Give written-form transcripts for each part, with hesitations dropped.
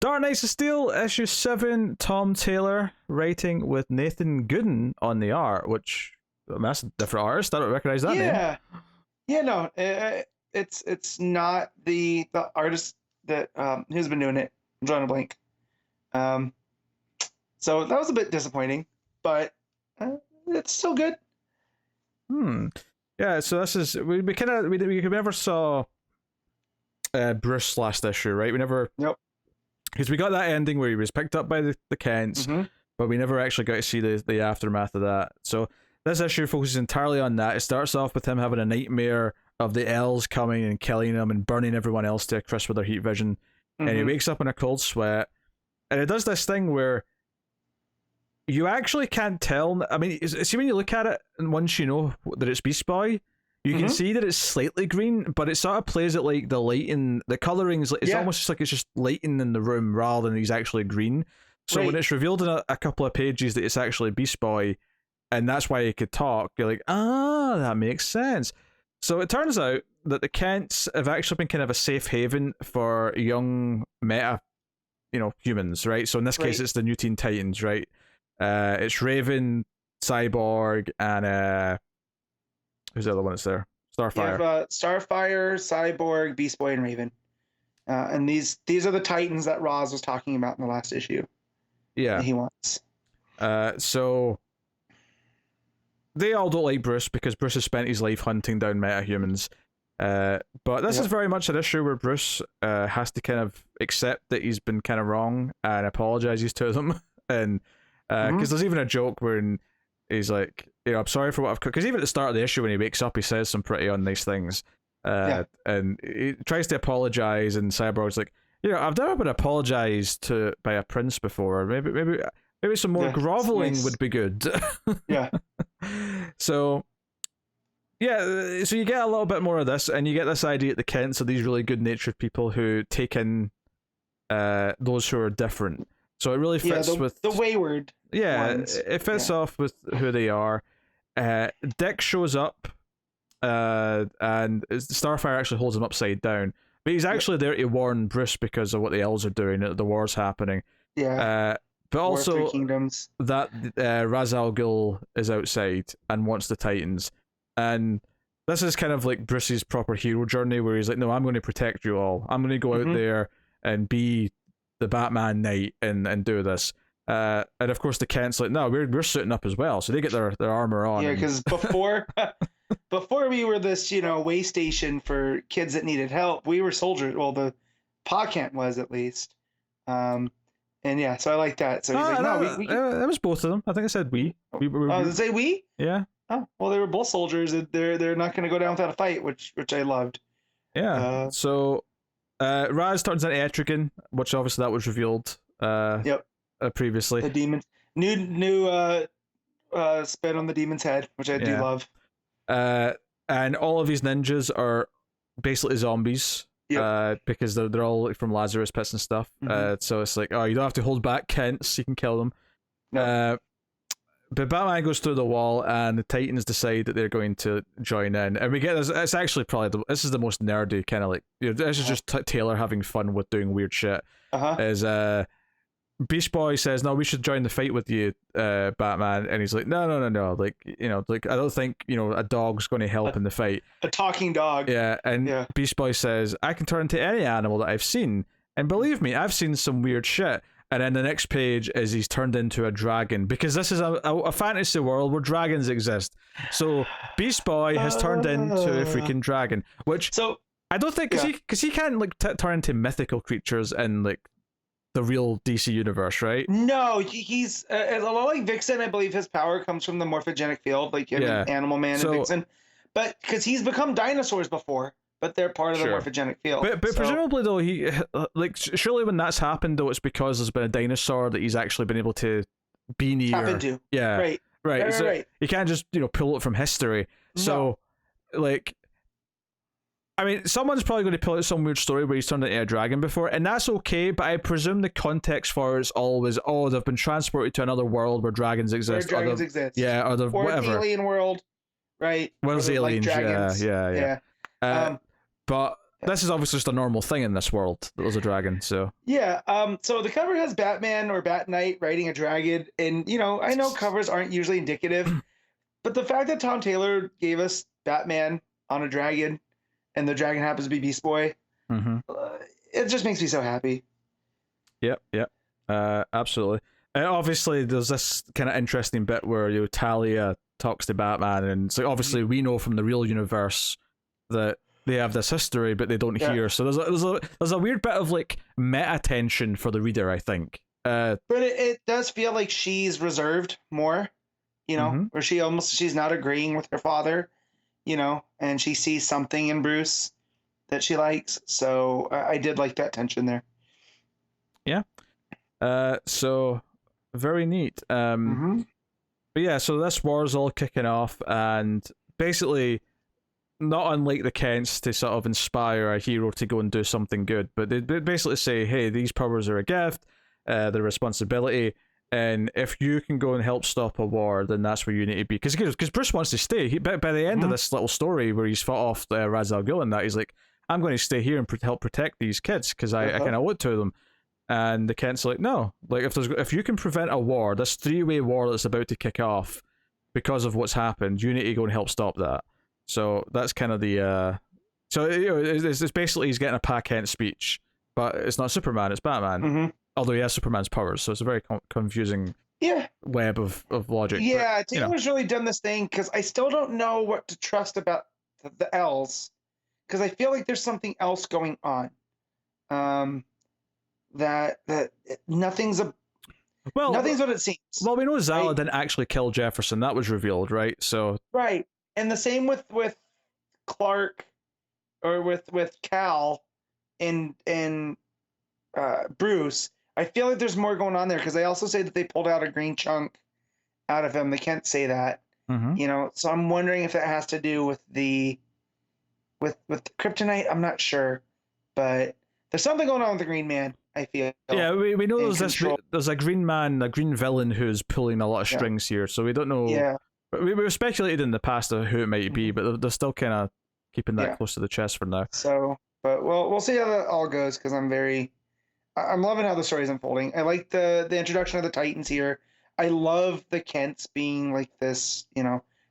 Dark Knights of Steel, issue 7, Tom Taylor, writing with Nathan Gooden on the art, which, I mean, that's a different artist. I don't recognize that name. Yeah, no, it's not the artist that who's been doing it. I'm drawing a blank. So that was a bit disappointing, but it's still good. Yeah, so this is we never saw Bruce last issue, right? We never. Nope. Because we got that ending where he was picked up by the Kents, but we never actually got to see the aftermath of that. So this issue focuses entirely on that. It starts off with him having a nightmare of the elves coming and killing him and burning everyone else to a crisp with their heat vision. And he wakes up in a cold sweat. And it does this thing where you actually can't tell. I mean, see, when you look at it, and once you know that it's Beast Boy, you can see that it's slightly green, but it sort of plays it like the lighting, the coloring is. It's almost just like it's just lighting in the room rather than he's actually green. So when it's revealed in a couple of pages that it's actually Beast Boy, and that's why he could talk, you're like, that makes sense. So it turns out that the Kents have actually been kind of a safe haven for young meta, humans, right? So in this case, it's the New Teen Titans, right? It's Raven, Cyborg, and who's the other one that's there? Starfire. You have Starfire, Cyborg, Beast Boy, and Raven. And these are the Titans that Roz was talking about in the last issue. Yeah. That he wants. So they all don't like Bruce because Bruce has spent his life hunting down metahumans. But this is very much an issue where Bruce has to kind of accept that he's been kind of wrong and apologizes to them. And because there's even a joke where he's like, I'm sorry for what I've... Because even at the start of the issue when he wakes up, he says some pretty unnice things. And he tries to apologize, and Cyborg's like, I've never been apologized to by a prince before. Maybe some more groveling would be good. Yeah. So you get a little bit more of this, and you get this idea that the Kents are these really good-natured people who take in those who are different. So it really fits with the wayward ones. It fits off with who they are. Dick shows up, and Starfire actually holds him upside down. But he's actually there to warn Bruce because of what the elves are doing. The war's happening. Yeah. But also War of Three Kingdoms. That Ra's al Ghul is outside and wants the Titans. And this is kind of like Bruce's proper hero journey where he's like, no, I'm going to protect you all. I'm going to go out there and be the Batman Knight and do this. And of course the Kent's like, no, we're suiting up as well. So they get their armor on. Yeah, because before we were this, way station for kids that needed help, we were soldiers. Well, the Pa Kent was at least. And yeah, so I like that. So he's like, no, we it was both of them. I think I said we. Did it say we? Yeah. Oh, well, they were both soldiers. They're not going to go down without a fight, which I loved. Yeah. So Raz turns into Etrigan, which obviously that was revealed. Previously. The demons. New spin on the demon's head, which I do love. And all of these ninjas are basically zombies. Because they're all like, from Lazarus pits and stuff. So it's like, you don't have to hold back Kents, you can kill them. No. But Batman goes through the wall, and the Titans decide that they're going to join in, and we get this. It's actually probably this is the most nerdy kind of like this is just Taylor having fun with doing weird shit. Is Beast Boy says, no, we should join the fight with you, Batman, and he's like, no, like I don't think a dog's going to help in the fight. A talking dog. And Beast Boy says, I can turn into any animal that I've seen, and believe me, I've seen some weird shit. And then the next page is he's turned into a dragon, because this is a fantasy world where dragons exist. So Beast Boy has turned into a freaking dragon, which I don't think because he can't like turn into mythical creatures in like the real DC universe, right? No, he's a lot like Vixen. I believe his power comes from the morphogenic field, like Animal Man and Vixen. But because he's become dinosaurs before. But they're part of the morphogenic field. But presumably, though, he surely when that's happened, though, it's because there's been a dinosaur that he's actually been able to be near. Tap into. Yeah. Right. So right. You can't just pull it from history. So, like, I mean, someone's probably going to pull out some weird story where he's turned into a dragon before, and that's okay. But I presume the context for it's always, they've been transported to another world where dragons exist. Where dragons exist. Yeah, or whatever. Alien world, right? Where's aliens? Like dragons. Yeah. But this is obviously just a normal thing in this world that there's a dragon. So yeah. So the cover has Batman or Bat Knight riding a dragon, and I know covers aren't usually indicative, but the fact that Tom Taylor gave us Batman on a dragon, and the dragon happens to be Beast Boy, it just makes me so happy. Yep. Absolutely. Obviously, there's this kind of interesting bit where Talia talks to Batman, and so obviously we know from the real universe that they have this history, but they don't hear. So there's a weird bit of like meta tension for the reader, I think. But it does feel like she's reserved more, where she's not agreeing with her father, and she sees something in Bruce that she likes. So I did like that tension there. Yeah. So very neat. But yeah, so this war's all kicking off, and basically, not unlike the Kents to sort of inspire a hero to go and do something good, but they basically say, hey, these powers are a gift, they're a responsibility, and if you can go and help stop a war, then that's where you need to be. Because Bruce wants to stay. By the end of this little story where he's fought off Ra's al Ghul and that, he's like, I'm going to stay here and help protect these kids because I kind of owe it to them. And the Kent's like, no, like if you can prevent a war, this 3-way war that's about to kick off because of what's happened, you need to go and help stop that. So that's kind of the so it's basically he's getting a Pa Kent speech, but it's not Superman, it's Batman. Although he has Superman's powers, so it's a very confusing web of logic. Yeah, Taylor's really done this thing because I still don't know what to trust about the L's, because I feel like there's something else going on. That nothing's what it seems. Well, we know Zala didn't actually kill Jefferson. That was revealed, right? So right, and the same with Clark, or with Cal, and Bruce. I feel like there's more going on there because they also say that they pulled out a green chunk out of him. They can't say that, So I'm wondering if that has to do with the kryptonite. I'm not sure, but there's something going on with the Green Man. I feel. Yeah, we know there's a green man, a green villain who's pulling a lot of strings here, so we don't know. Yeah. We've speculated in the past of who it might be, but they're still kind of keeping that close to the chest for now. So, but we'll see how that all goes, because I'm loving how the story's unfolding. I like the introduction of the Titans here. I love the Kents being like this,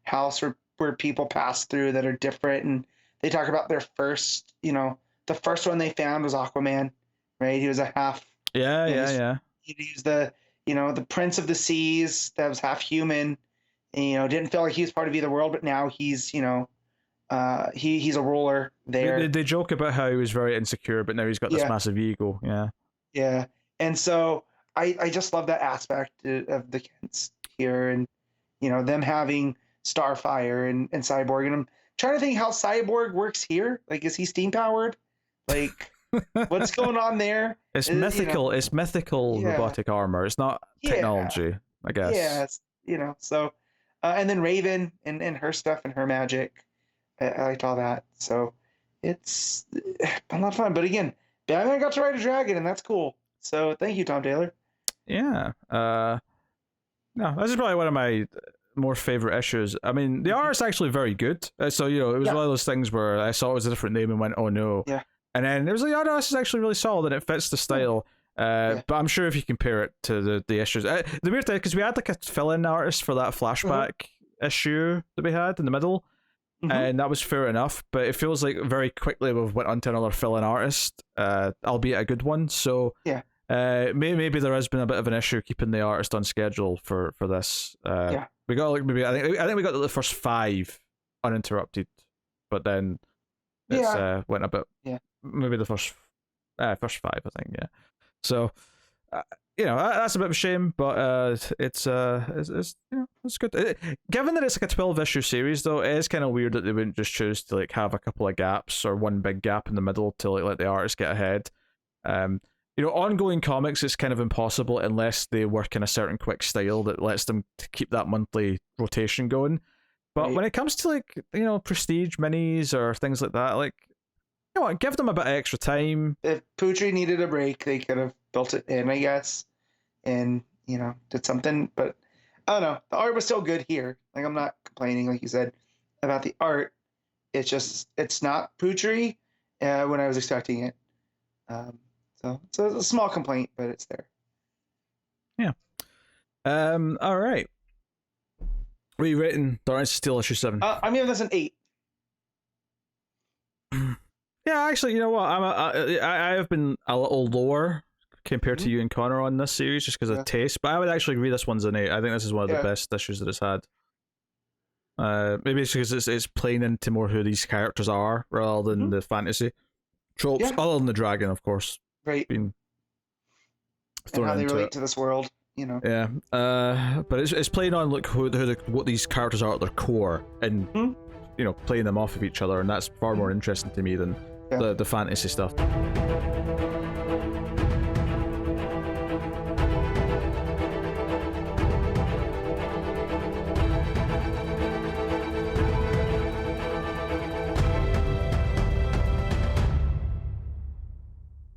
house where people pass through that are different, and they talk about their first, the first one they found was Aquaman. Right, he was a half. Yeah. He's the the Prince of the Seas that was half human, and didn't feel like he was part of either world, but now he's he's a ruler there. They joke about how he was very insecure, but now he's got this massive ego. Yeah, and so I just love that aspect of the Kents here, and them having Starfire and Cyborg, and I'm trying to think how Cyborg works here. Like, is he steam powered? Like. What's going on there? It's mythical. It's mythical robotic armor. It's not technology, I guess. Yeah, so, and then Raven and her stuff and her magic. I liked all that. So it's a lot of fun. But again, Batman got to ride a dragon, and that's cool. So thank you, Tom Taylor. Yeah. No, this is probably one of my more favorite issues. I mean, the art's actually very good. So it was one of those things where I saw it was a different name and went, oh no. Yeah. And then it was like, oh no, this is actually really solid and it fits the style. But I'm sure if you compare it to the issues, the weird thing, because we had like a fill-in artist for that flashback issue that we had in the middle, and that was fair enough. But it feels like very quickly we've went on to another fill-in artist, albeit a good one. So maybe there has been a bit of an issue keeping the artist on schedule for this. We got like maybe I think we got the first 5 uninterrupted, but then it's went a bit. Maybe the first 5, I think. Yeah. So, that's a bit of a shame, but it's good. Given that it's like a 12-issue series, though, it is kind of weird that they wouldn't just choose to like have a couple of gaps or one big gap in the middle to like let the artists get ahead. Ongoing comics, it's kind of impossible unless they work in a certain quick style that lets them keep that monthly rotation going. But when it comes to like prestige minis or things like that, like. Give them a bit of extra time. If Putri needed a break, they could have built it in, I guess, and did something. But I don't know. The art was still good here. Like, I'm not complaining, like you said, about the art. It's just it's not Putri, when I was expecting it. So it's a small complaint, but it's there. Yeah. All right. What are you rating Darkness of Steel issue 7? I'm giving this an 8. Yeah, actually, you know what? I have been a little lower compared to you and Connor on this series just because of taste, but I would actually agree this one's an 8. I think this is one of the best issues that it's had. Maybe it's because it's playing into more who these characters are rather than the fantasy tropes, other than the dragon, of course. Right. Being and how they relate to this world, you know. Yeah. But it's playing on like what these characters are at their core and you know, playing them off of each other, and that's far more interesting to me than the fantasy stuff.